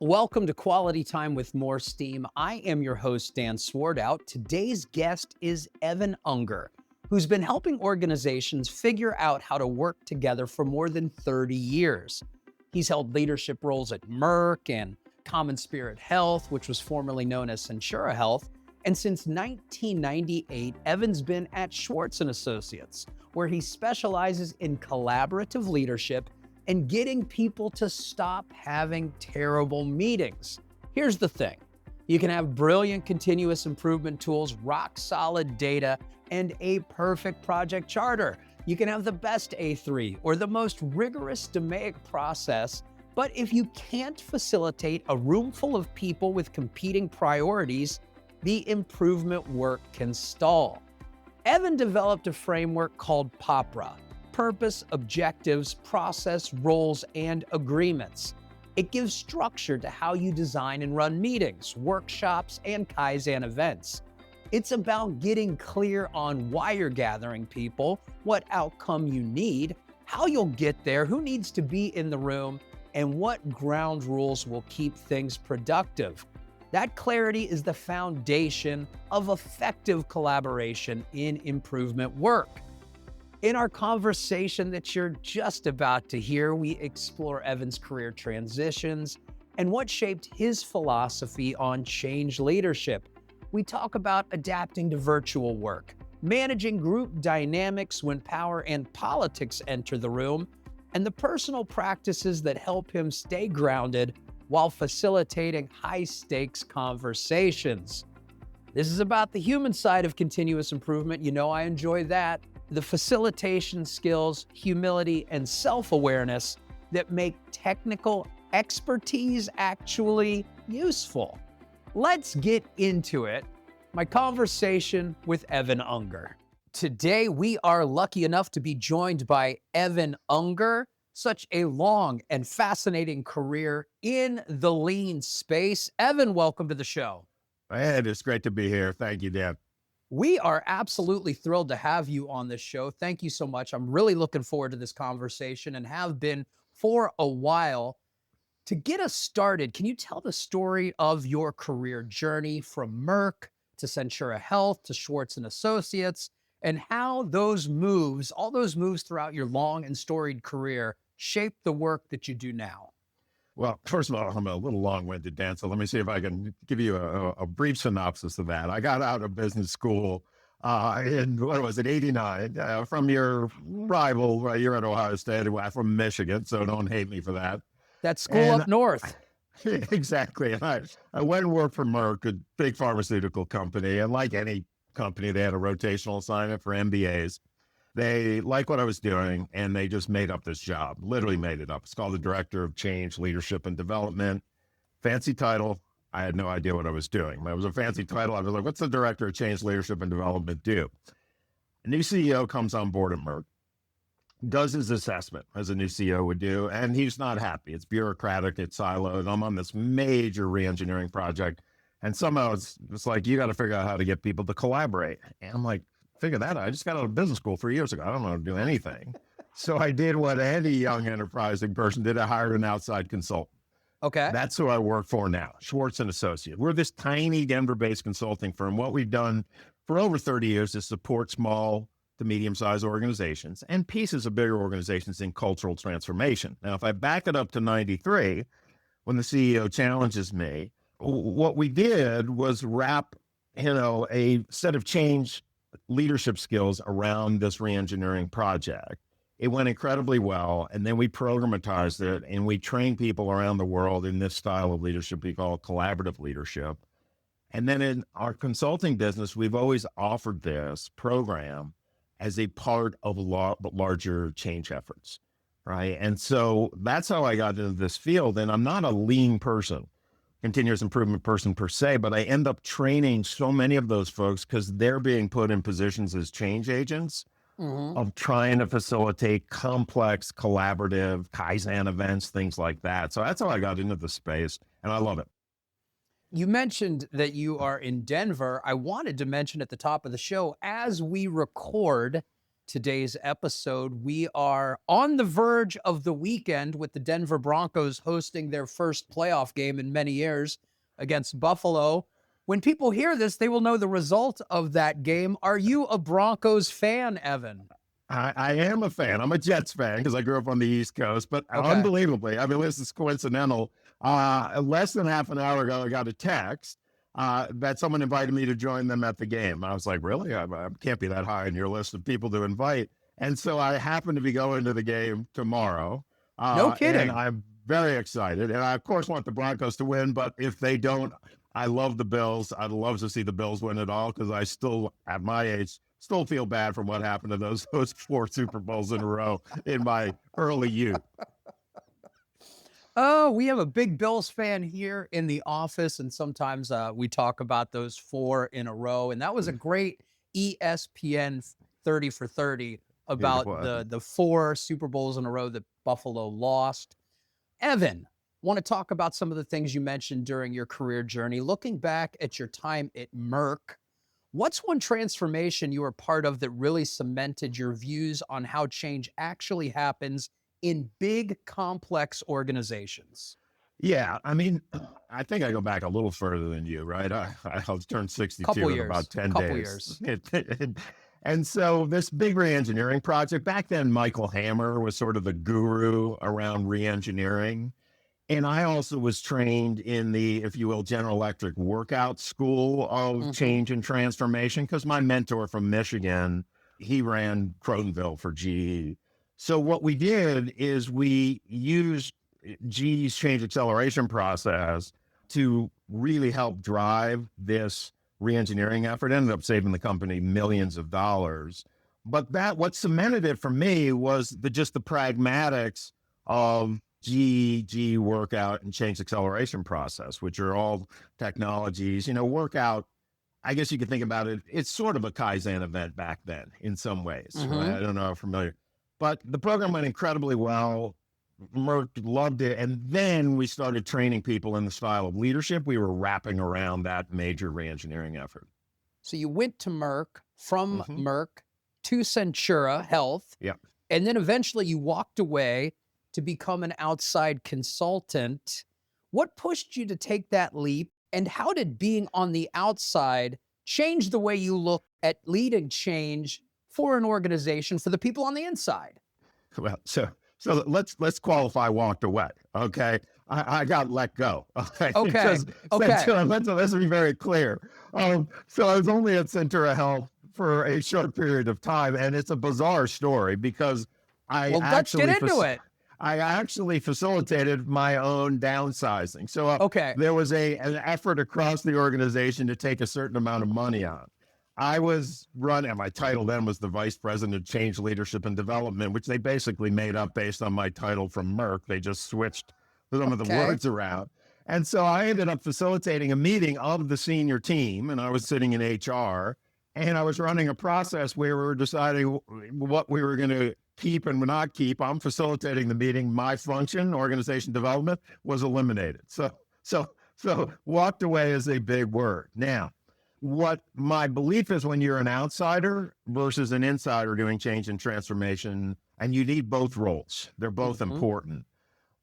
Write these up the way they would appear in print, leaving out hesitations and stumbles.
Welcome to Quality Time with MoreSteam. I am your host, Dan Swartout. Today's guest is Evan Unger, who's been helping organizations figure out how to work together for more than 30 years. He's held leadership roles at Merck and CommonSpirit Health, which was formerly known as Centura Health. And since 1998, Evan's been at Schwartz Associates, where he specializes in collaborative leadership and getting people to stop having terrible meetings. Here's the thing. You can have brilliant continuous improvement tools, rock solid data, and a perfect project charter. You can have the best A3 or the most rigorous DMAIC process, but if you can't facilitate a room full of people with competing priorities, the improvement work can stall. Evan developed a framework called POPRA: Purpose, Objectives, Process, Roles, and Agreements. It gives structure to how you design and run meetings, workshops, and Kaizen events. It's about getting clear on why you're gathering people, what outcome you need, how you'll get there, who needs to be in the room, and what ground rules will keep things productive. That clarity is the foundation of effective collaboration in improvement work. In our conversation that you're just about to hear, we explore Evan's career transitions and what shaped his philosophy on change leadership. We talk about adapting to virtual work, managing group dynamics when power and politics enter the room, and the personal practices that help him stay grounded while facilitating high-stakes conversations. This is about the human side of continuous improvement. You know I enjoy that. The facilitation skills, humility, and self-awareness that make technical expertise actually useful. Let's get into it. My conversation with Evan Unger. Today, we are lucky enough to be joined by Evan Unger. Such a long and fascinating career in the lean space. Evan, welcome to the show. Ed, it's great to be here. Thank you, Dan. We are absolutely thrilled to have you on this show. Thank you so much. I'm really looking forward to this conversation and have been for a while. To get us started, can you tell the story of your career journey from Merck to Centura Health to Schwartz Associates, and how those moves, all those moves throughout your long and storied career, shaped the work that you do now? Well, first of all, I'm a little long-winded, Dan, so let me see if I can give you a brief synopsis of that. I got out of business school in, what was it, 89, from your rival. You're at Ohio State, I'm from Michigan, so don't hate me for that. That school up north. Exactly. And I went and worked for Merck, a big pharmaceutical company, and like any company, they had a rotational assignment for MBAs. They liked what I was doing, and they just made up this job, literally made it up. It's called the Director of Change, Leadership, and Development. Fancy title. I had no idea what I was doing. It was a fancy title. I was like, what's the Director of Change, Leadership, and Development do? A new CEO comes on board at Merck, does his assessment, as a new CEO would do, and he's not happy. It's bureaucratic, it's siloed. I'm on this major re-engineering project, and somehow it's like, you got to figure out how to get people to collaborate. And I'm like, figure that out. I just got out of business school 3 years ago. I don't know how to do anything. So I did what any young enterprising person did. I hired an outside consultant. Okay. That's who I work for now, Schwartz Associates. We're this tiny Denver-based consulting firm. What we've done for over 30 years is support small to medium-sized organizations and pieces of bigger organizations in cultural transformation. Now, if I back it up to 93, when the CEO challenges me, what we did was wrap, a set of change leadership skills around this re-engineering project. It went incredibly well, and then we programatized it, and we trained people around the world in this style of leadership we call collaborative leadership. And then in our consulting business, we've always offered this program as a part of larger change efforts, right? And so that's how I got into this field, and I'm not a lean person, continuous improvement person per se, but I end up training so many of those folks because they're being put in positions as change agents of trying to facilitate complex, collaborative Kaizen events, things like that. So that's how I got into the space, and I love it. You mentioned that you are in Denver. I wanted to mention at the top of the show, as we record today's episode. We are on the verge of the weekend with the Denver Broncos hosting their first playoff game in many years against Buffalo. When people hear this, they will know the result of that game. Are you a Broncos fan, Evan? I am a fan. I'm a Jets fan because I grew up on the East Coast, but Okay. unbelievably, I mean, this is coincidental. Less than half an hour ago, I got a text that someone invited me to join them at the game. I was like, really? I can't be that high on your list of people to invite. And so I happen to be going to the game tomorrow. No kidding. And I'm very excited. And I, of course, want the Broncos to win, but if they don't, I love the Bills. I'd love to see the Bills win it all because I still, at my age, still feel bad from what happened to those 4 Super Bowls in a row in my early youth. Oh, we have a big Bills fan here in the office, and sometimes we talk about those 4 in a row. And that was a great ESPN 30 for 30 about the 4 Super Bowls in a row that Buffalo lost. Evan, want to talk about some of the things you mentioned during your career journey. Looking back at your time at Merck, what's one transformation you were part of that really cemented your views on how change actually happens in big, complex organizations? Yeah, I mean, I think I go back a little further than you, right? I'll turn 62 in about 10 days. And so this big re-engineering project, back then, Michael Hammer was sort of the guru around re-engineering. And I also was trained in the, if you will, General Electric workout school of change and transformation, because my mentor from Michigan, he ran Crotonville for GE. So what we did is we used GE's change acceleration process to really help drive this re-engineering effort. Ended up saving the company millions of dollars. But what cemented it for me was just the pragmatics of GE workout and change acceleration process, which are all technologies. Workout, I guess you could think about it, it's sort of a Kaizen event back then in some ways. Right? I don't know if you're familiar. But the program went incredibly well. Merck loved it. And then we started training people in the style of leadership we were wrapping around that major re-engineering effort. So you went to Merck, from Merck to Centura Health. Yeah. And then eventually you walked away to become an outside consultant. What pushed you to take that leap? And how did being on the outside change the way you look at leading change for an organization, for the people on the inside? Well, so let's qualify walked away. Okay. I got let go. Okay. Let's be very clear. So I was only at Centura Health for a short period of time, and it's a bizarre story because let's get into it. I actually facilitated my own downsizing. So there was an effort across the organization to take a certain amount of money out. I was running, my title then was the Vice President of Change Leadership and Development, which they basically made up based on my title from Merck. They just switched some of the words around. And so I ended up facilitating a meeting of the senior team, and I was sitting in HR, and I was running a process where we were deciding what we were going to keep and not keep. I'm facilitating the meeting. My function, organization development, was eliminated. So walked away is a big word. Now, what my belief is, when you're an outsider versus an insider doing change and transformation, and you need both roles, they're both important.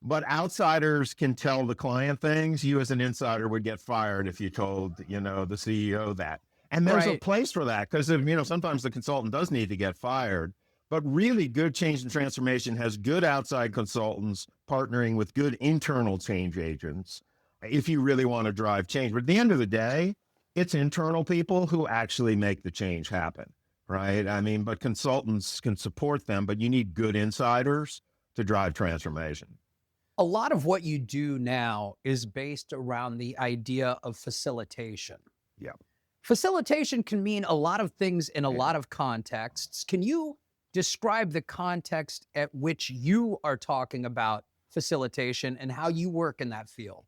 But outsiders can tell the client things. You as an insider would get fired if you told, the CEO that. And there's a place for that, because sometimes the consultant does need to get fired. But really good change and transformation has good outside consultants partnering with good internal change agents if you really want to drive change. But at the end of the day, it's internal people who actually make the change happen, right? I mean, but consultants can support them, but you need good insiders to drive transformation. A lot of what you do now is based around the idea of facilitation. Yeah. Facilitation can mean a lot of things in a lot of contexts. Can you describe the context at which you are talking about facilitation and how you work in that field?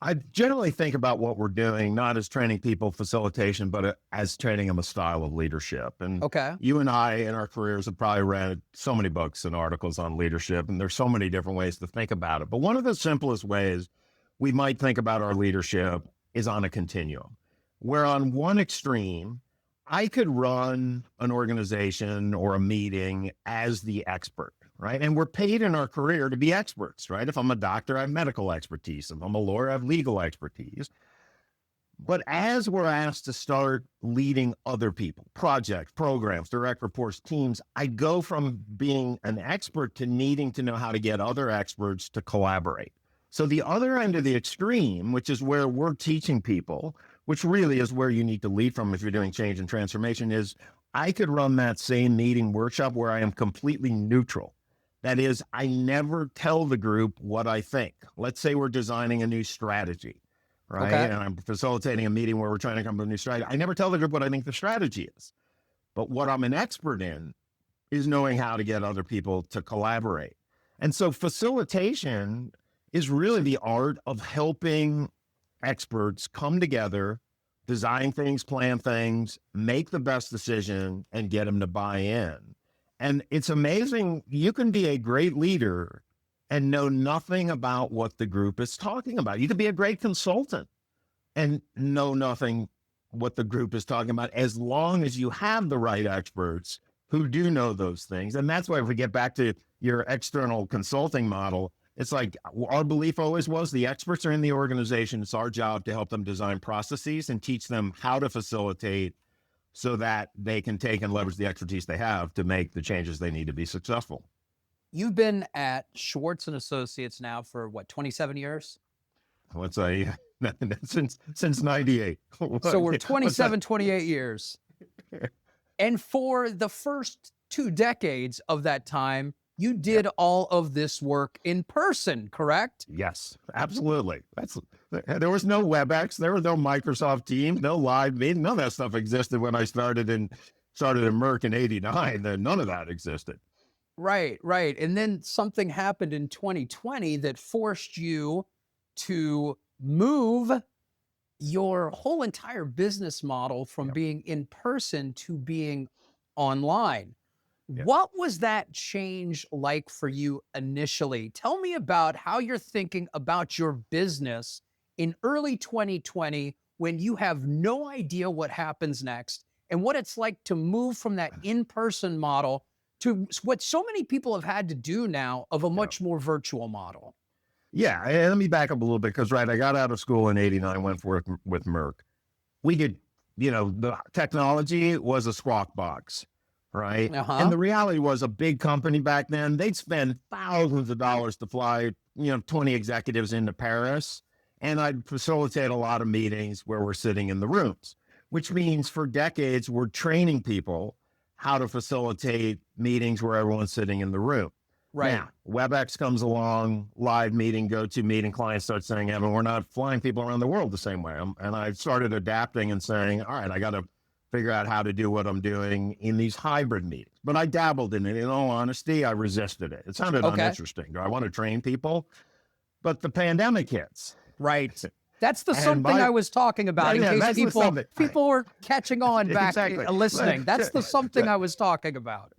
I generally think about what we're doing not as training people facilitation, but as training them a style of leadership. And you and I in our careers have probably read so many books and articles on leadership, and there's so many different ways to think about it. But one of the simplest ways we might think about our leadership is on a continuum, where on one extreme, I could run an organization or a meeting as the expert, right? And we're paid in our career to be experts, right? If I'm a doctor, I have medical expertise. If I'm a lawyer, I have legal expertise. But as we're asked to start leading other people, projects, programs, direct reports, teams, I go from being an expert to needing to know how to get other experts to collaborate. So the other end of the extreme, which is where we're teaching people, which really is where you need to lead from if you're doing change and transformation, is I could run that same meeting workshop where I am completely neutral. That is, I never tell the group what I think. Let's say we're designing a new strategy, right? Okay. And I'm facilitating a meeting where we're trying to come up with a new strategy. I never tell the group what I think the strategy is. But what I'm an expert in is knowing how to get other people to collaborate. And so facilitation is really the art of helping experts come together, design things, plan things, make the best decision, and get them to buy in. And it's amazing. You can be a great leader and know nothing about what the group is talking about. You could be a great consultant and know nothing what the group is talking about, as long as you have the right experts who do know those things. And that's why if we get back to your external consulting model, it's like our belief always was the experts are in the organization. It's our job to help them design processes and teach them how to facilitate so that they can take and leverage the expertise they have to make the changes they need to be successful. You've been at Schwartz Associates now for what, 27 years? Let's say since 98. So we're 27, 28 years. And for the first 2 decades of that time, you did all of this work in person, correct? Yes, absolutely. There was no WebEx, there was no Microsoft Teams, no live meeting. None of that stuff existed when I started in Merck in '89. None of that existed. Right. And then something happened in 2020 that forced you to move your whole entire business model from being in person to being online. Yeah. What was that change like for you initially? Tell me about how you're thinking about your business in early 2020 when you have no idea what happens next, and what it's like to move from that in-person model to what so many people have had to do now of a much more virtual model. Yeah, and let me back up a little bit because, right, I got out of school in '89, went to work with Merck. We could, the technology was a squawk box. Right. And the reality was a big company back then, they'd spend thousands of dollars to fly, 20 executives into Paris. And I'd facilitate a lot of meetings where we're sitting in the rooms, which means for decades, we're training people how to facilitate meetings where everyone's sitting in the room. Right. Now, WebEx comes along, live meeting, go-to meeting, clients start saying, Evan, we're not flying people around the world the same way. And I started adapting and saying, all right, I got to figure out how to do what I'm doing in these hybrid meetings. But I dabbled in it. In all honesty, I resisted it. It sounded uninteresting. Do I want to train people? But the pandemic hits. Right. That's the something I was talking about in case people were catching on back listening. That's the something I was talking about.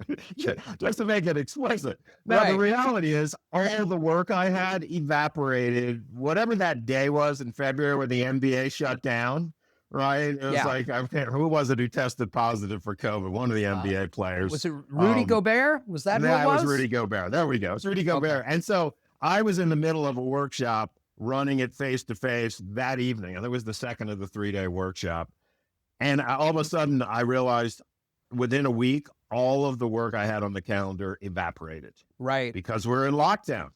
Just to make it explicit. Now, the reality is all the work I had evaporated. Whatever that day was in February when the NBA shut down, right? It was like, who was it who tested positive for COVID? One of the NBA players. Was it Rudy Gobert? Was that who it was? That was Rudy Gobert. There we go. It's Rudy Gobert. And so I was in the middle of a workshop running it face-to-face that evening. And it was the second of the 3-day workshop. And all of a sudden, I realized within a week, all of the work I had on the calendar evaporated. Right. Because we're in lockdown.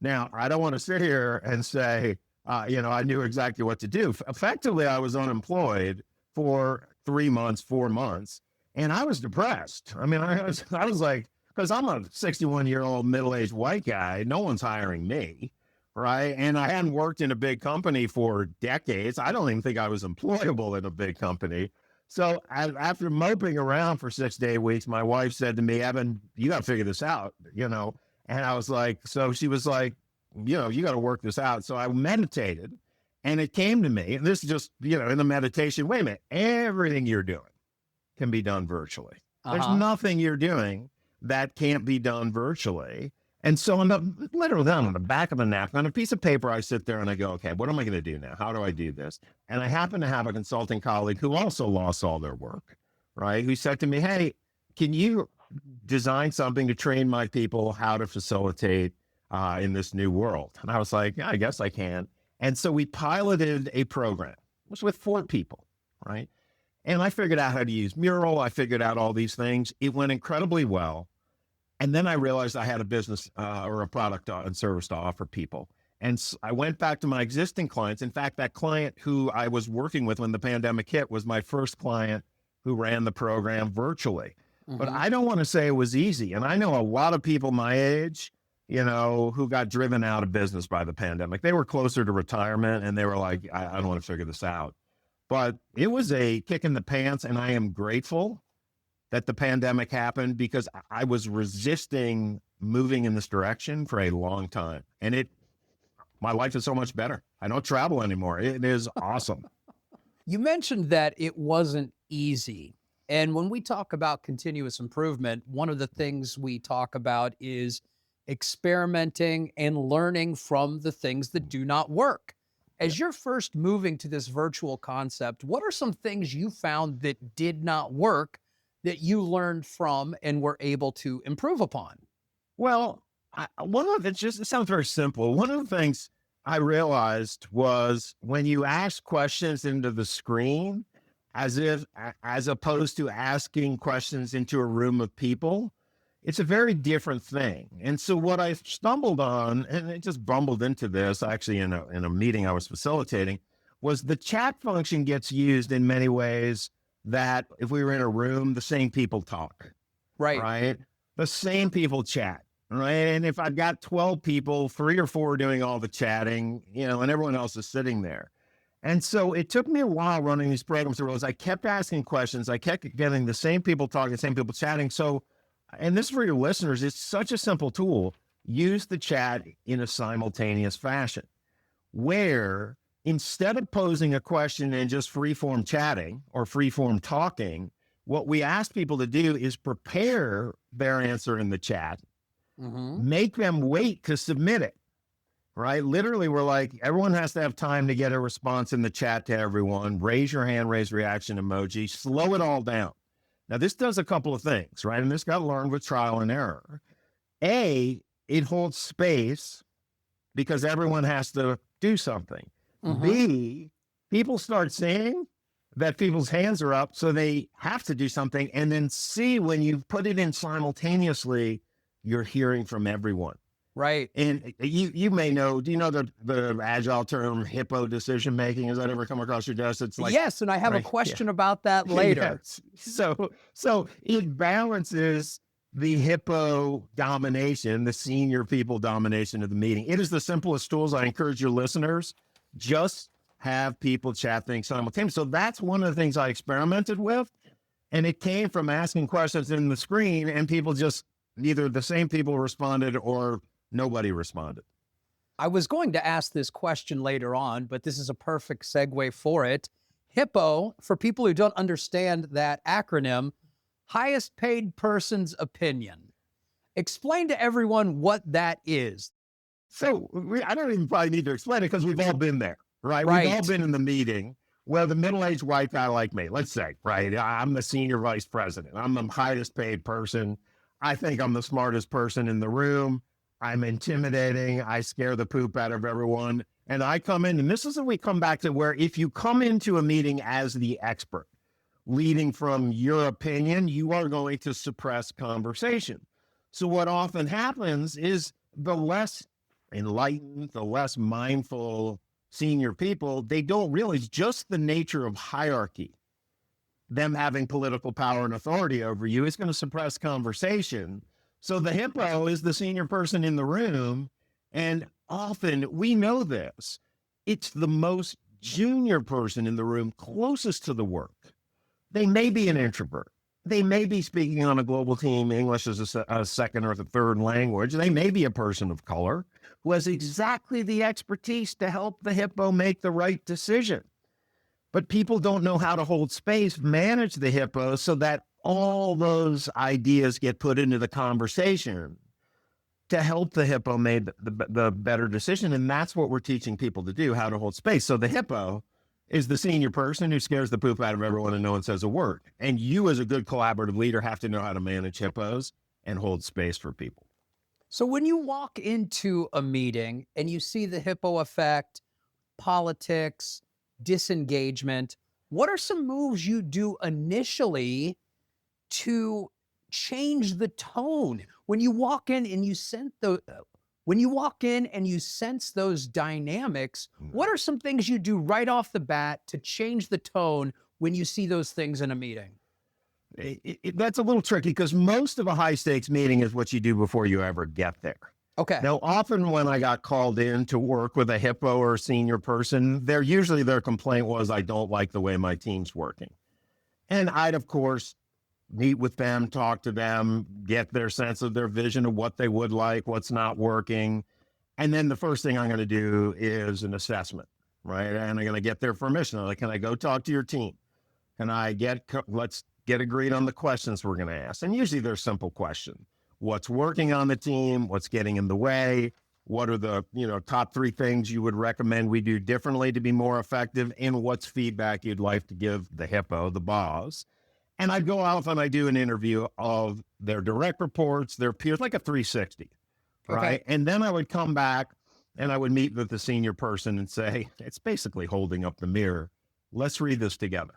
Now, I don't want to sit here and say, I knew exactly what to do. Effectively, I was unemployed for 3 months, 4 months, and I was depressed. I mean, I was like, because I'm a 61-year-old middle-aged white guy, no one's hiring me, right? And I hadn't worked in a big company for decades. I don't even think I was employable in a big company. So after moping around for 6 to 8 weeks, my wife said to me, Evan, you got to figure this out, And I was like, so she was like, you got to work this out. So I meditated and it came to me, and this is just, in the meditation, wait a minute, everything you're doing can be done virtually. There's nothing you're doing that can't be done virtually. And so on the back of a napkin, on a piece of paper, I sit there and I go, okay, what am I going to do now? How do I do this? And I happen to have a consulting colleague who also lost all their work, right? Who said to me, hey, can you design something to train my people how to facilitate in this new world? And I was like, yeah, I guess I can. And so we piloted a program. It was with 4 people, right? And I figured out how to use Mural. I figured out all these things. It went incredibly well. And then I realized I had a business or a product and service to offer people. And I went back to my existing clients. In fact, that client who I was working with when the pandemic hit was my first client who ran the program virtually. But I don't want to say it was easy. And I know a lot of people my age, you know, who got driven out of business by the pandemic. They were closer to retirement and they were like, I don't want to figure this out. But it was a kick in the pants. And I am grateful that the pandemic happened because I was resisting moving in this direction for a long time. And my life is so much better. I don't travel anymore. It is awesome. You mentioned that it wasn't easy. And when we talk about continuous improvement, one of the things we talk about is experimenting and learning from the things that do not work. As you're first moving to this virtual concept, what are some things you found that did not work that you learned from and were able to improve upon? Well, it sounds very simple. One of the things I realized was when you ask questions into the screen, as opposed to asking questions into a room of people, it's a very different thing. And so what I stumbled on, and I just bumbled into this actually in a meeting I was facilitating, was the chat function gets used in many ways that if we were in a room, the same people talk. Right? The same people chat. Right. And if I've got 12 people, 3 or 4 are doing all the chatting, you know, and everyone else is sitting there. And so it took me a while running these programs to realize I kept asking questions. I kept getting the same people talking, the same people chatting. So, and this is for your listeners, it's such a simple tool. Use the chat in a simultaneous fashion where instead of posing a question and just free-form chatting or free-form talking, what we ask people to do is prepare their answer in the chat, make them wait to submit it. Right? Literally, we're like, everyone has to have time to get a response in the chat to everyone. Raise your hand, raise reaction emoji, slow it all down. Now, this does a couple of things, right? And this got learned with trial and error. A, it holds space because everyone has to do something. B, people start seeing that people's hands are up, so they have to do something. And then C, when you put it in simultaneously, you're hearing from everyone. Right. And you may know, do you know the agile term HIPPO decision making? Has that ever come across your desk? It's like, yes, and I have a question about that later. Yes. So it balances the HIPPO domination, the senior people domination of the meeting. It is the simplest tools. I encourage your listeners, just have people chat things simultaneously. So that's one of the things I experimented with. And it came from asking questions in the screen and people just, either the same people responded or nobody responded. I was going to ask this question later on, but this is a perfect segue for it. HIPPO, for people who don't understand that acronym, highest paid person's opinion. Explain to everyone what that is. So I don't even probably need to explain it because we've all been there, right? We've all been in the meeting. Well, the middle-aged white guy like me, let's say, right? I'm the senior vice president. I'm the highest paid person. I think I'm the smartest person in the room. I'm intimidating. I scare the poop out of everyone. And I come in, and this is when we come back to where if you come into a meeting as the expert, leading from your opinion, you are going to suppress conversation. So what often happens is the less enlightened, the less mindful senior people, they don't realize just the nature of hierarchy, them having political power and authority over you, is going to suppress conversation. So the HIPPO is the senior person in the room. And often we know this, it's the most junior person in the room closest to the work. They may be an introvert. They may be speaking on a global team, English as a second or the third language. They may be a person of color who has exactly the expertise to help the HIPPO make the right decision. But people don't know how to hold space, manage the HIPPO so that all those ideas get put into the conversation to help the HIPPO make the better decision. And that's what we're teaching people to do, how to hold space. So the HIPPO is the senior person who scares the poop out of everyone and no one says a word. And you, as a good collaborative leader, have to know how to manage hippos and hold space for people. So when you walk into a meeting and you see the HIPPO effect, politics, disengagement, what are some moves you do initially to change the tone? When you walk in and you sense those dynamics, what are some things you do right off the bat to change the tone when you see those things in a meeting? That's a little tricky because most of a high stakes meeting is what you do before you ever get there. Okay. Now, often when I got called in to work with a HIPPO or a senior person, usually their complaint was, I don't like the way my team's working. And I'd, of course, meet with them, talk to them, get their sense of their vision of what they would like, what's not working. And then the first thing I'm going to do is an assessment, right? And I'm going to get their permission. Like, can I go talk to your team? Can I let's get agreed on the questions we're going to ask. And usually they're simple questions. What's working on the team? What's getting in the way? What are the top 3 things you would recommend we do differently to be more effective? And what's feedback you'd like to give the HIPPO, the boss? And I'd go off and I do an interview of their direct reports, their peers, like a 360, right? Okay. And then I would come back and I would meet with the senior person and say, it's basically holding up the mirror. Let's read this together.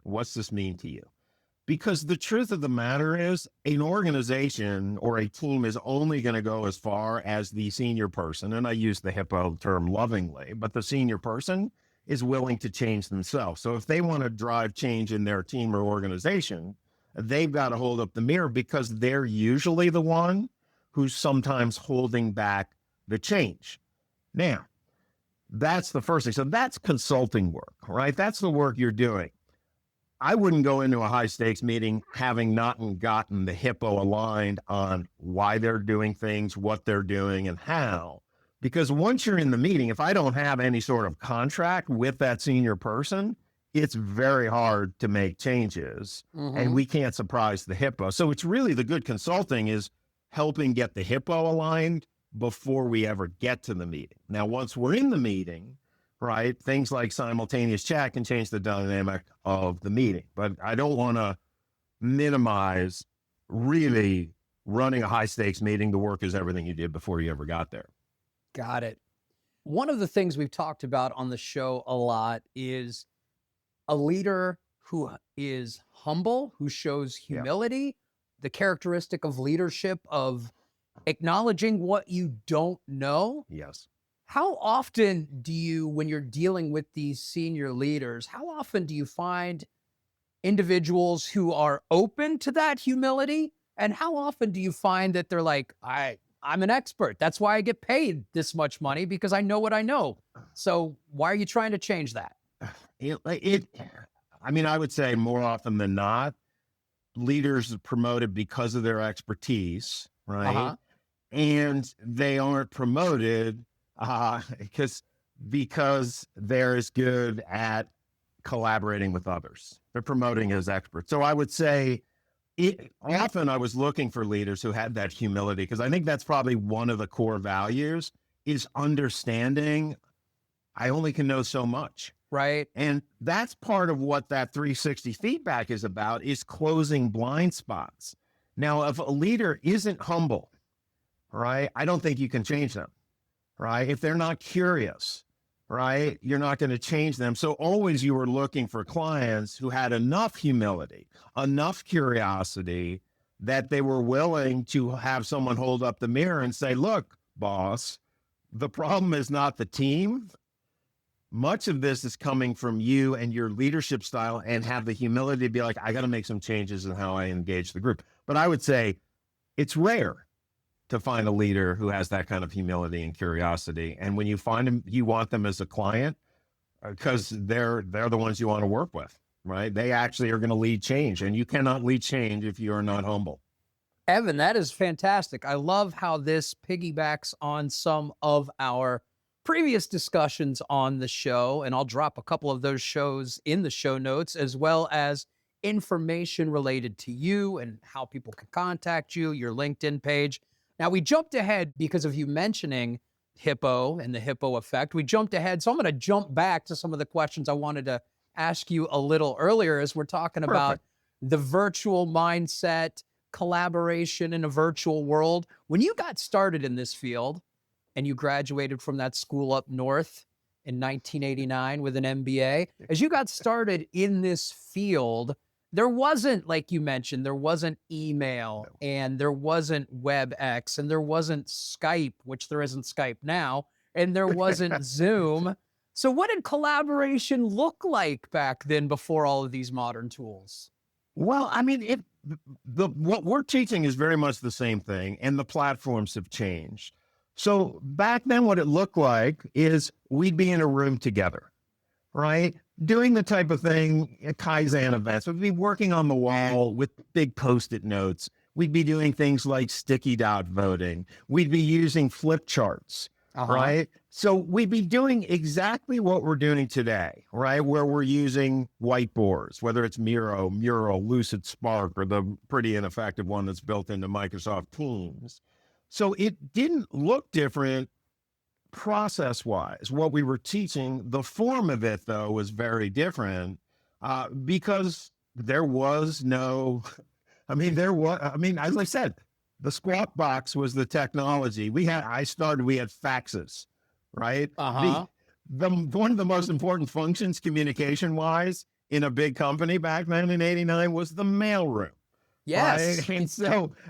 What's this mean to you? Because the truth of the matter is, an organization or a team is only going to go as far as the senior person, and I use the HIPPO term lovingly, but the senior person is willing to change themselves. So if they want to drive change in their team or organization, they've got to hold up the mirror because they're usually the one who's sometimes holding back the change. Now, that's the first thing. So that's consulting work, right? That's the work you're doing. I wouldn't go into a high stakes meeting having not gotten the HIPPO aligned on why they're doing things, what they're doing, and how. Because once you're in the meeting, if I don't have any sort of contract with that senior person, it's very hard to make changes, and we can't surprise the HIPPO. So it's really the good consulting is helping get the HIPPO aligned before we ever get to the meeting. Now, once we're in the meeting, right, things like simultaneous chat can change the dynamic of the meeting. But I don't want to minimize really running a high stakes meeting. The work is everything you did before you ever got there. Got it. One of the things we've talked about on the show a lot is a leader who is humble, who shows humility, the characteristic of leadership of acknowledging what you don't know. Yes. How often do you, when you're dealing with these senior leaders, how often do you find individuals who are open to that humility? And how often do you find that they're like, I'm an expert. That's why I get paid this much money, because I know what I know. So why are you trying to change that? I would say more often than not, leaders are promoted because of their expertise, right? And they aren't promoted because they're as good at collaborating with others. They're promoting as experts. So I would say often I was looking for leaders who had that humility, because I think that's probably one of the core values is understanding I only can know so much. Right. And that's part of what that 360 feedback is about, is closing blind spots. Now, if a leader isn't humble, right, I don't think you can change them. Right? If they're not curious, right, you're not going to change them. So always you were looking for clients who had enough humility, enough curiosity that they were willing to have someone hold up the mirror and say, look, boss, the problem is not the team. Much of this is coming from you and your leadership style, and have the humility to be like, I got to make some changes in how I engage the group. But I would say it's rare to find a leader who has that kind of humility and curiosity. And when you find them, you want them as a client because they're the ones you want to work with, right? They actually are going to lead change, and you cannot lead change if you are not humble. Evan, that is fantastic. I love how this piggybacks on some of our previous discussions on the show, and I'll drop a couple of those shows in the show notes, as well as information related to you and how people can contact you, your LinkedIn page. Now, we jumped ahead because of you mentioning HIPPO and the HIPPO effect. We jumped ahead, so I'm going to jump back to some of the questions I wanted to ask you a little earlier as we're talking about the virtual mindset, collaboration in a virtual world. When you got started in this field and you graduated from that school up north in 1989 with an MBA, as you got started in this field, there wasn't, like you mentioned, there wasn't email and there wasn't WebEx and there wasn't Skype, which there isn't Skype now, and there wasn't Zoom. So what did collaboration look like back then before all of these modern tools? Well, I mean, what we're teaching is very much the same thing, and the platforms have changed. So back then, what it looked like is we'd be in a room together, right? Doing the type of thing, Kaizen events. We'd be working on the wall with big Post-it notes. We'd be doing things like sticky dot voting. We'd be using flip charts, right? So we'd be doing exactly what we're doing today, right? Where we're using whiteboards, whether it's Miro, Mural, Lucid Spark, or the pretty ineffective one that's built into Microsoft Teams. So it didn't look different process-wise. What we were teaching, the form of it, though, was very different because there was no, as I said, the squawk box was the technology. We had faxes, right? One of the most important functions communication-wise in a big company back then in 89 was the mailroom. Yes. Right?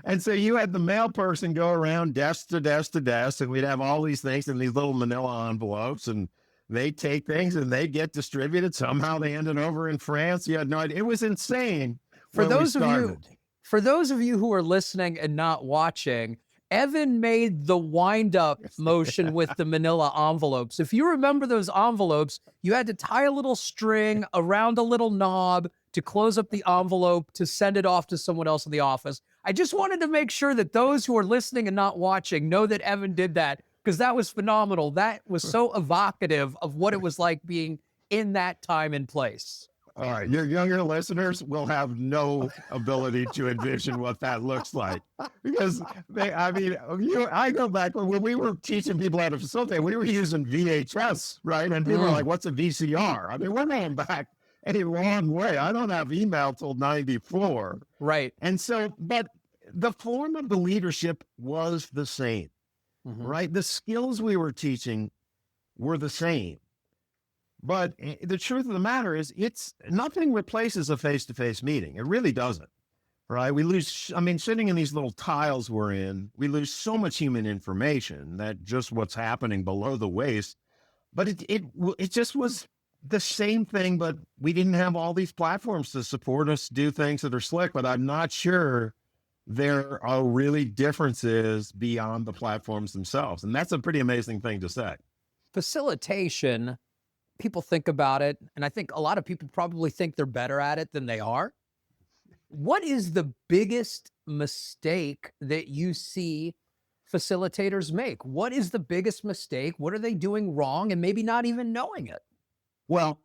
And so you had the mail person go around desk to desk to desk, and we'd have all these things in these little manila envelopes, and they take things and they get distributed. Somehow they ended over in France. You had no idea. It was insane. For those of you who are listening and not watching, Evan made the wind-up motion with the manila envelopes. If you remember those envelopes, you had to tie a little string around a little knob to close up the envelope to send it off to someone else in the office. I just wanted to make sure that those who are listening and not watching know that Evan did that, because that was phenomenal. That was so evocative of what it was like being in that time and place. All right, your younger listeners will have no ability to envision what that looks like, because I go back when we were teaching people how to facilitate, we were using VHS, right? And people were like, what's a VCR? I mean, we're going back a long way. I don't have email till 94. Right. And so, but the form of the leadership was the same, right? The skills we were teaching were the same. But the truth of the matter is, nothing replaces a face-to-face meeting. It really doesn't, right? We lose, sitting in these little tiles we're in, we lose so much human information that just what's happening below the waist. But it just was the same thing, but we didn't have all these platforms to support us do things that are slick. But I'm not sure there are really differences beyond the platforms themselves. And that's a pretty amazing thing to say. Facilitation, people think about it, and I think a lot of people probably think they're better at it than they are. What is the biggest mistake that you see facilitators make? What is the biggest mistake? What are they doing wrong and maybe not even knowing it? Well,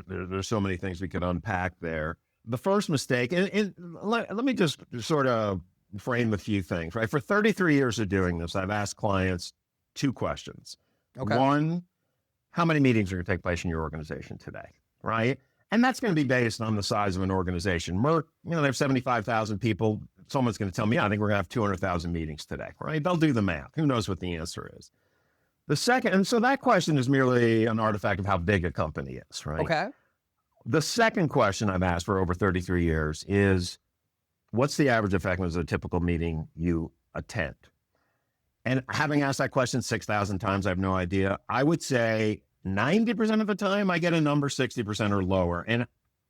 there's so many things we could unpack there. The first mistake, and let me just sort of frame a few things, right? For 33 years of doing this, I've asked clients two questions. Okay. One, how many meetings are going to take place in your organization today, right? And that's going to be based on the size of an organization. Merck, they have 75,000 people. Someone's going to tell me, I think we're going to have 200,000 meetings today, right? They'll do the math. Who knows what the answer is? The second, and so that question is merely an artifact of how big a company is, right? Okay. The second question I've asked for over 33 years is, what's the average effectiveness of a typical meeting you attend? And having asked that question 6,000 times, I have no idea. I would say 90% of the time I get a number 60% or lower. And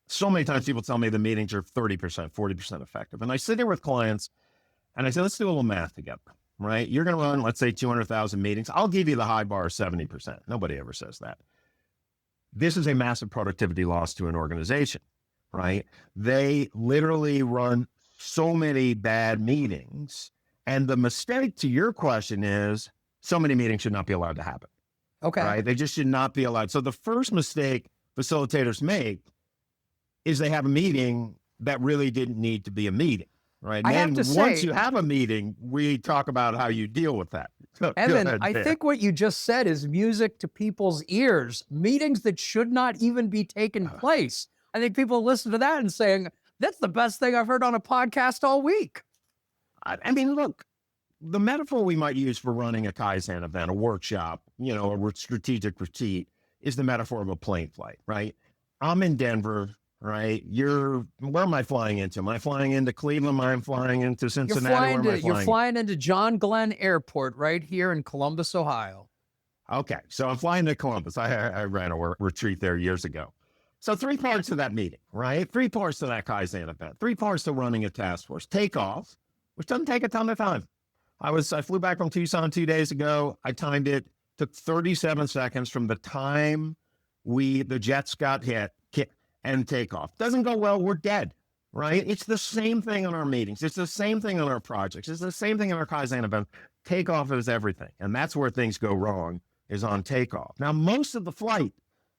so many times people tell me the meetings are 30%, 40% effective. And I sit here with clients and I say, let's do a little math together, right? You're going to run, let's say 200,000 meetings. I'll give you the high bar of 70%. Nobody ever says that. This is a massive productivity loss to an organization, right? They literally run so many bad meetings. And the mistake to your question is, so many meetings should not be allowed to happen. Okay. Right? They just should not be allowed. So the first mistake facilitators make is they have a meeting that really didn't need to be a meeting. right? I And have then to once say, you have a meeting, we talk about how you deal with that. Go Evan, ahead, I Dan. think what you just said is music to people's ears. Meetings that should not even be taking place. I think people listen to that and saying, that's the best thing I've heard on a podcast all week. I mean, look, the metaphor we might use for running a Kaizen event, a workshop, a strategic retreat is the metaphor of a plane flight, right? I'm in Denver, right? Where am I flying into? Am I flying into Cleveland? Am I flying into Cincinnati? Where am I You're flying? flying into John Glenn Airport right here in Columbus, Ohio. Okay, so I'm flying to Columbus. I ran a retreat there years ago. So 3 parts to that meeting, right? 3 parts to that Kaizen event. 3 parts to running a task force. Takeoff, which doesn't take a ton of time. I flew back from Tucson 2 days ago. I timed it. Took 37 seconds from the time the jets got hit and takeoff. Doesn't go well, we're dead, right? It's the same thing on our meetings. It's the same thing on our projects. It's the same thing in our Kaizen event. Takeoff is everything. And that's where things go wrong, is on takeoff. Now, most of the flight,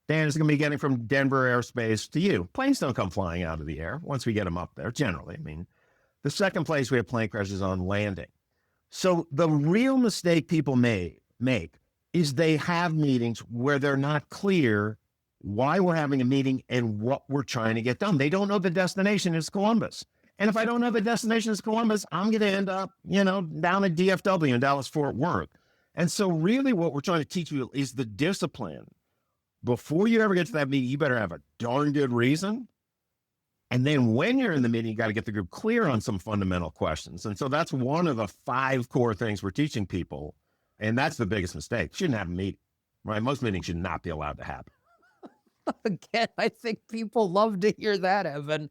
Dan, is going to be getting from Denver airspace to you. Planes don't come flying out of the air once we get them up there, generally. I mean, the second place we have plane crashes on landing. So the real mistake people make is they have meetings where they're not clear why we're having a meeting and what we're trying to get done. They don't know the destination is Columbus. And if I don't know the destination is Columbus, I'm going to end up, down at DFW in Dallas-Fort Worth. And so really what we're trying to teach you is the discipline. Before you ever get to that meeting, you better have a darn good reason. And then when you're in the meeting, you got to get the group clear on some fundamental questions. And so that's one of the 5 core things we're teaching people. And that's the biggest mistake. Shouldn't have a meeting, right? Most meetings should not be allowed to happen. Again, I think people love to hear that, Evan.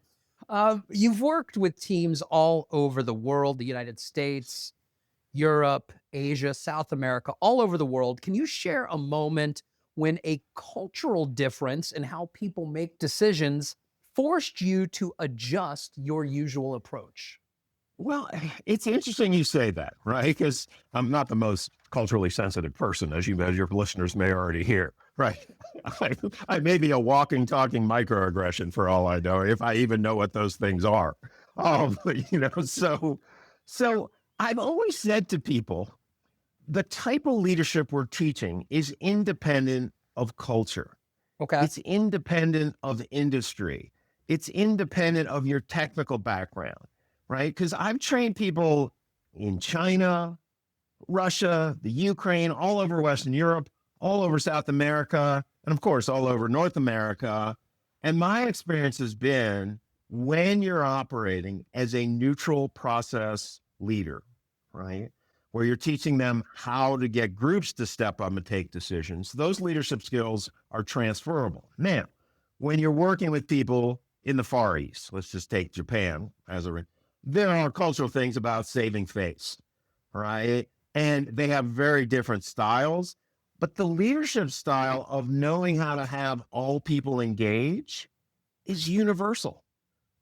You've worked with teams all over the world, the United States, Europe, Asia, South America, all over the world. Can you share a moment when a cultural difference in how people make decisions forced you to adjust your usual approach? Well, it's interesting you say that, right? Because I'm not the most culturally sensitive person, as your listeners may already hear, right? I may be a walking, talking microaggression for all I know, if I even know what those things are. So I've always said to people, the type of leadership we're teaching is independent of culture. Okay. It's independent of industry. It's independent of your technical background, right? Because I've trained people in China, Russia, the Ukraine, all over Western Europe, all over South America, and of course, all over North America. And my experience has been when you're operating as a neutral process leader, right? Where you're teaching them how to get groups to step up and take decisions, those leadership skills are transferable. Now, when you're working with people in the Far East, let's just take Japan there are cultural things about saving face, right? And they have very different styles, but the leadership style of knowing how to have all people engage is universal,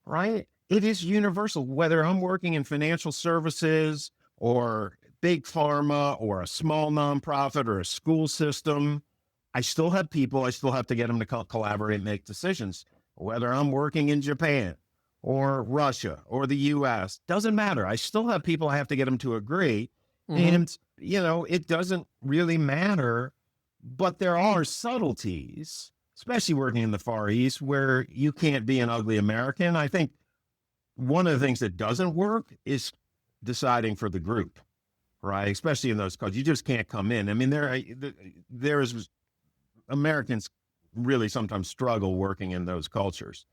right? It is universal, whether I'm working in financial services or big pharma or a small nonprofit or a school system. I still have people, I still have to get them to collaborate and make decisions. Whether I'm working in Japan or Russia or the US, doesn't matter. I still have people, I have to get them to agree. And, it doesn't really matter, but there are subtleties, especially working in the Far East, where you can't be an ugly American. I think one of the things that doesn't work is deciding for the group, right? Especially in those cultures, you just can't come in. I mean, there's Americans really sometimes struggle working in those cultures,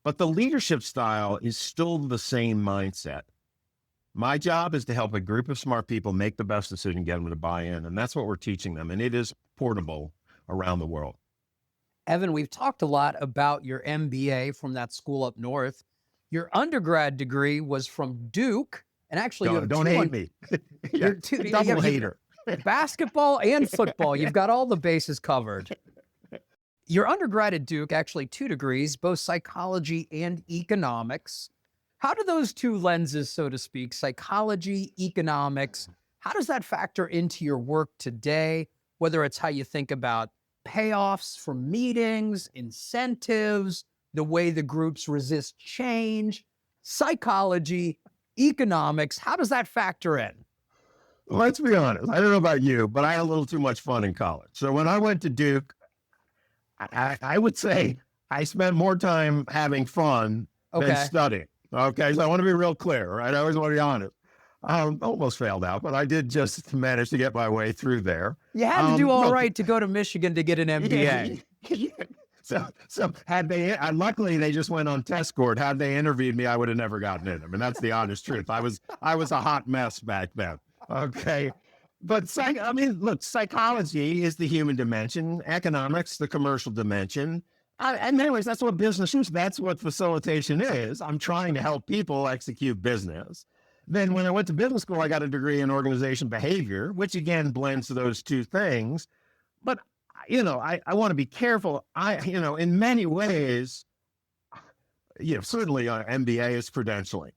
but the leadership style is still the same mindset. My job is to help a group of smart people make the best decision, get them to buy in. And that's what we're teaching them. And it is portable around the world. Evan, we've talked a lot about your MBA from that school up north. Your undergrad degree was from Duke. And actually, don't hate me. Yeah, double hater. Basketball and football. You've got all the bases covered. Your undergrad at Duke, actually 2 degrees, both psychology and economics. How do those 2 lenses, so to speak, psychology, economics, how does that factor into your work today? Whether it's how you think about payoffs from meetings, incentives, the way the groups resist change, psychology, economics. How does that factor in? Let's be honest. I don't know about you, but I had a little too much fun in college. So when I went to Duke, I would say I spent more time having fun than studying. Okay, so I want to be real clear, right? I always want to be honest. Almost failed out, but I did just manage to get my way through there. You had to do all right to go to Michigan to get an MBA. So had they, luckily they just went on test score. Had they interviewed me, I would have never gotten in. I mean, that's the honest truth. I was a hot mess back then. Okay. But look, psychology is the human dimension, economics, the commercial dimension. And anyways, that's what business is. That's what facilitation is. I'm trying to help people execute business. Then when I went to business school, I got a degree in organization behavior, which again blends those two things. But, I want to be careful. In many ways, certainly MBA is credentialing.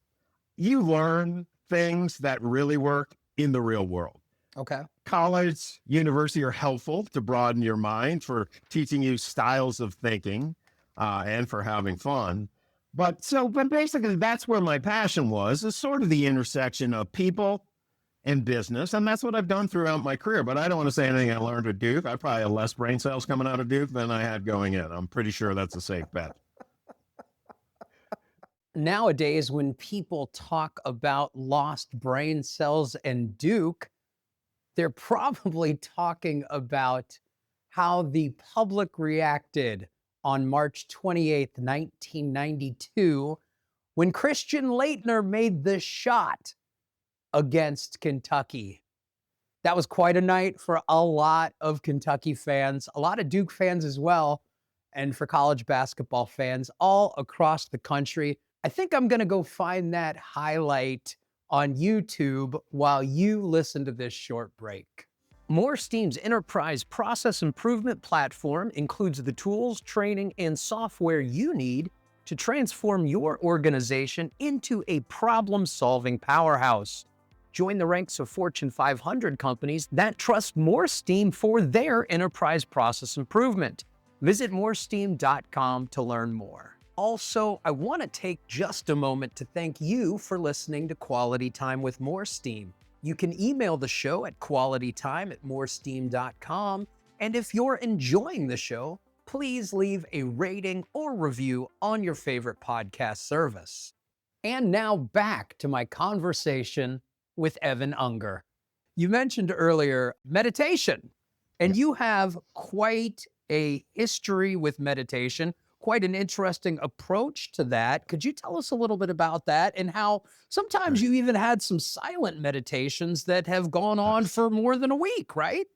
You learn things that really work in the real world. Okay. College, university are helpful to broaden your mind for teaching you styles of thinking and for having fun. But basically that's where my passion was, is sort of the intersection of people and business. And that's what I've done throughout my career. But I don't want to say anything I learned at Duke. I probably had less brain cells coming out of Duke than I had going in. I'm pretty sure that's a safe bet. Nowadays, when people talk about lost brain cells and Duke, they're probably talking about how the public reacted on March 28th, 1992, when Christian Laettner made the shot against Kentucky. That was quite a night for a lot of Kentucky fans, a lot of Duke fans as well, and for college basketball fans all across the country. I think I'm going to go find that highlight on YouTube while you listen to this short break. MoreSteam's enterprise process improvement platform includes the tools, training, and software you need to transform your organization into a problem-solving powerhouse. Join the ranks of Fortune 500 companies that trust MoreSteam for their enterprise process improvement. Visit MoreSteam.com to learn more. Also, I want to take just a moment to thank you for listening to Quality Time with MoreSteam. You can email the show at qualitytime@moresteam.com. And if you're enjoying the show, please leave a rating or review on your favorite podcast service. And now back to my conversation with Evan Unger. You mentioned earlier meditation, and you have quite a history with meditation, quite an interesting approach to that. Could you tell us a little bit about that and how sometimes you even had some silent meditations that have gone on for more than a week, right?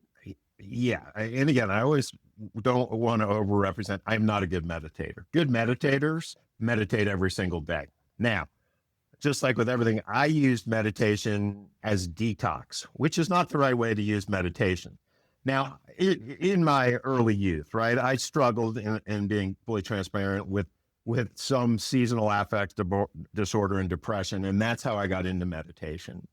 Yeah. And again, I always don't want to overrepresent. I'm not a good meditator. Good meditators meditate every single day. Now, just like with everything, I used meditation as detox, which is not the right way to use meditation. Now, in my early youth, right, I struggled in being fully transparent with some seasonal affect disorder and depression, and that's how I got into meditation.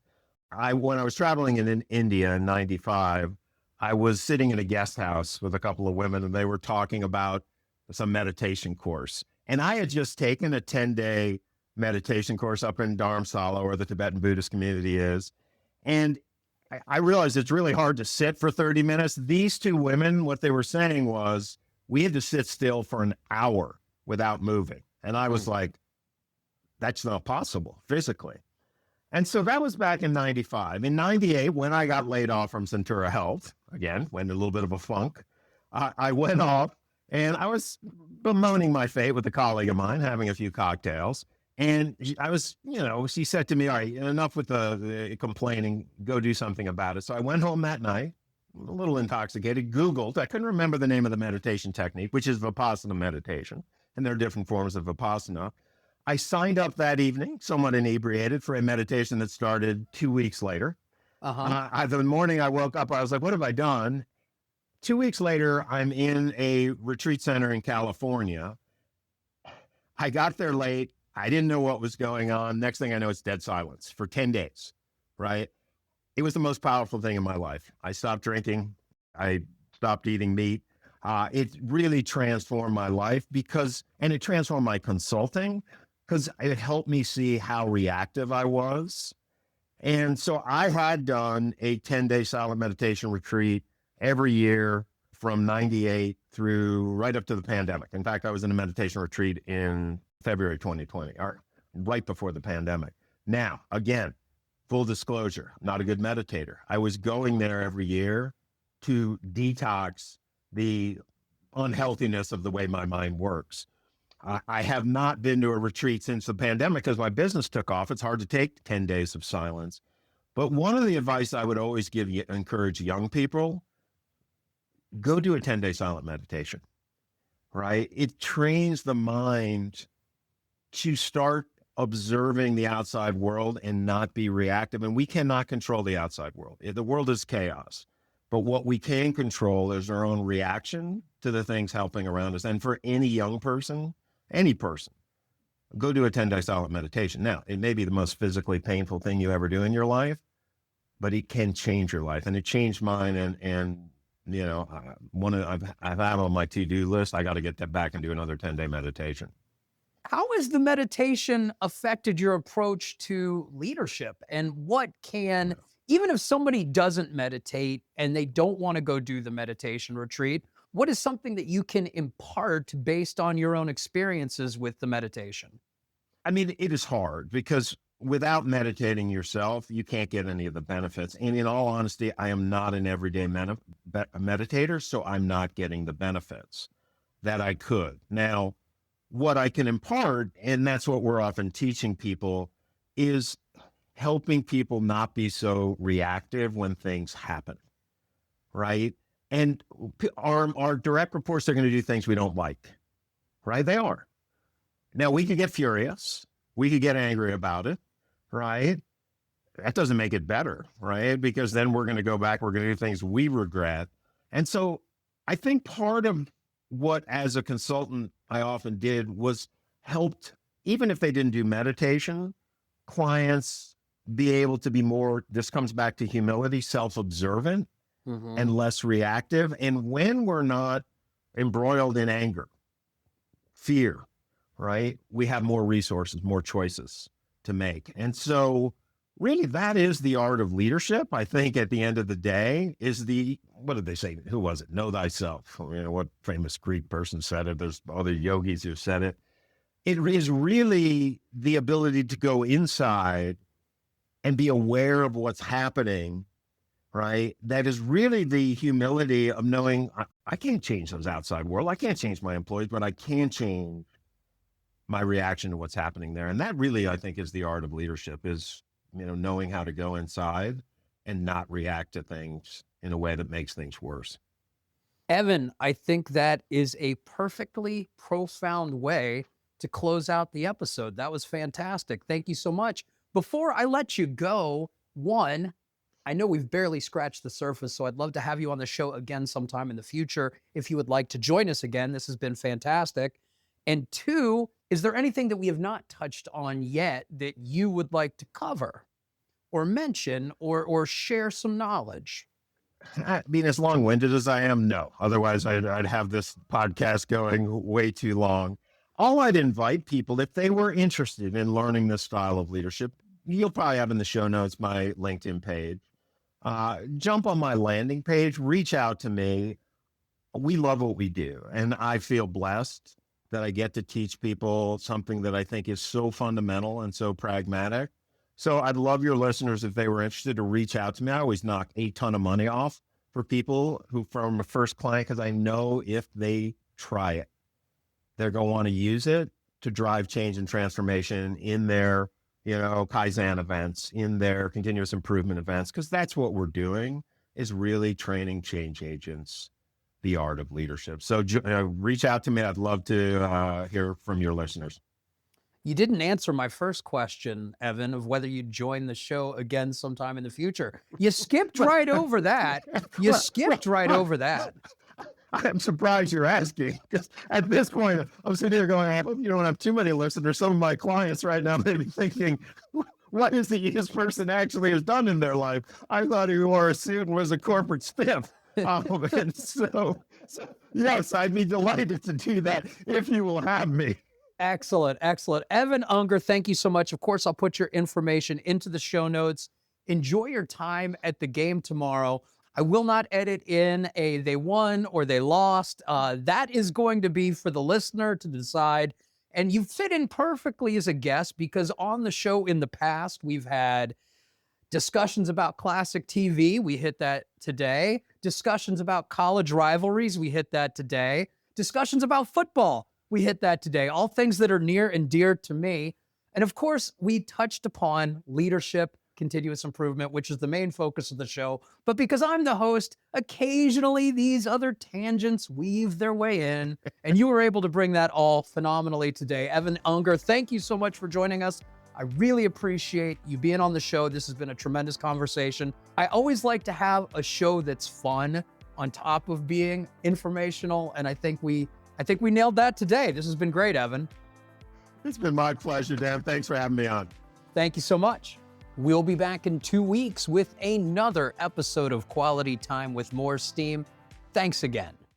When I was traveling in India in '95, I was sitting in a guest house with a couple of women, and they were talking about some meditation course. And I had just taken a 10-day meditation course up in Dharamsala, where the Tibetan Buddhist community is. And I realized it's really hard to sit for 30 minutes. These two women, what they were saying was, we had to sit still for an hour without moving. And I was like, that's not possible physically. And so that was back in '95. In '98, when I got laid off from Centura Health, again, went in a little bit of a funk, I went off and I was bemoaning my fate with a colleague of mine, having a few cocktails. And I was, she said to me, all right, enough with the complaining, go do something about it. So I went home that night, a little intoxicated, Googled, I couldn't remember the name of the meditation technique, which is Vipassana meditation. And there are different forms of Vipassana. I signed up that evening, somewhat inebriated, for a meditation that started 2 weeks later. The morning I woke up, I was like, what have I done? 2 weeks later, I'm in a retreat center in California. I got there late. I didn't know what was going on. Next thing I know, it's dead silence for 10 days, right? It was the most powerful thing in my life. I stopped drinking. I stopped eating meat. It really transformed my life and it transformed my consulting. because it helped me see how reactive I was. And so I had done a 10-day silent meditation retreat every year from 98 through right up to the pandemic. In fact, I was in a meditation retreat in February 2020, or right before the pandemic. Now, again, full disclosure, not a good meditator. I was going there every year to detox the unhealthiness of the way my mind works. I have not been to a retreat since the pandemic because my business took off. It's hard to take 10 days of silence. But one of the advice I would always encourage young people, go do a 10-day silent meditation, right? It trains the mind to start observing the outside world and not be reactive. And we cannot control the outside world. The world is chaos. But what we can control is our own reaction to the things helping around us. And for any young person, any person, go do a 10-day silent meditation. Now, it may be the most physically painful thing you ever do in your life, but it can change your life. And it changed mine. And you know, I've had on my to-do list, I got to get that back and do another 10-day meditation. How has the meditation affected your approach to leadership? And what can, even if somebody doesn't meditate and they don't want to go do the meditation retreat, what is something that you can impart based on your own experiences with the meditation? I mean, it is hard because without meditating yourself, you can't get any of the benefits. And in all honesty, I am not an everyday meditator, so I'm not getting the benefits that I could. Now, what I can impart, and that's what we're often teaching people, is helping people not be so reactive when things happen, right? And our direct reports are going to do things we don't like, right? They are. Now, we could get furious. We could get angry about it, right? That doesn't make it better, right? Because then we're going to go back, we're going to do things we regret. And so I think part of what, as a consultant, I often did was helped, even if they didn't do meditation, clients be able to be more, this comes back to humility, self-observant and less reactive. And when we're not embroiled in anger, fear, right, we have more resources, more choices to make. And so really that is the art of leadership. I think at the end of the day is what did they say? Who was it? Know thyself. You know, what famous Greek person said it? There's other yogis who said it. It is really the ability to go inside and be aware of what's happening, right? That is really the humility of knowing I can't change those outside world. I can't change my employees, but I can change my reaction to what's happening there. And that really, I think, is the art of leadership, is, you know, knowing how to go inside and not react to things in a way that makes things worse. Evan, I think that is a perfectly profound way to close out the episode. That was fantastic. Thank you so much. Before I let you go, one, I know we've barely scratched the surface, so I'd love to have you on the show again sometime in the future. If you would like to join us again, this has been fantastic. And two, is there anything that we have not touched on yet that you would like to cover or mention or share some knowledge? I mean, as long-winded as I am, no. Otherwise, I'd have this podcast going way too long. All I'd invite people, if they were interested in learning this style of leadership, you'll probably have in the show notes my LinkedIn page. Jump on my landing page, reach out to me. We love what we do. And I feel blessed that I get to teach people something that I think is so fundamental and so pragmatic. So I'd love your listeners, if they were interested, to reach out to me. I always knock a ton of money off for people who, from a first client, because I know if they try it, they're going to want to use it to drive change and transformation in their, you know, Kaizen events, in their continuous improvement events, because that's what we're doing, is really training change agents, the art of leadership. So reach out to me. I'd love to hear from your listeners. You didn't answer my first question, Evan, of whether you'd join the show again sometime in the future. You skipped right over that. You skipped right over that. I'm surprised you're asking, because at this point, I'm sitting here going, I hope you don't have too many listeners. Some of my clients right now may be thinking, what is this person actually has done in their life? I thought he wore a suit and was a corporate stiff. And so, yes, I'd be delighted to do that if you will have me. Excellent, excellent. Evan Unger, thank you so much. Of course, I'll put your information into the show notes. Enjoy your time at the game tomorrow. I will not edit in a they won or they lost. That is going to be for the listener to decide. And you fit in perfectly as a guest because on the show in the past, we've had discussions about classic TV. We hit that today. Discussions about college rivalries. We hit that today. Discussions about football. We hit that today. All things that are near and dear to me. And of course, we touched upon leadership, continuous improvement, which is the main focus of the show. But because I'm the host, occasionally these other tangents weave their way in. And you were able to bring that all phenomenally today. Evan Unger, thank you so much for joining us. I really appreciate you being on the show. This has been a tremendous conversation. I always like to have a show that's fun on top of being informational. And I think we nailed that today. This has been great, Evan. It's been my pleasure, Dan. Thanks for having me on. Thank you so much. We'll be back in 2 weeks with another episode of Quality Time with MoreSteam. Thanks again.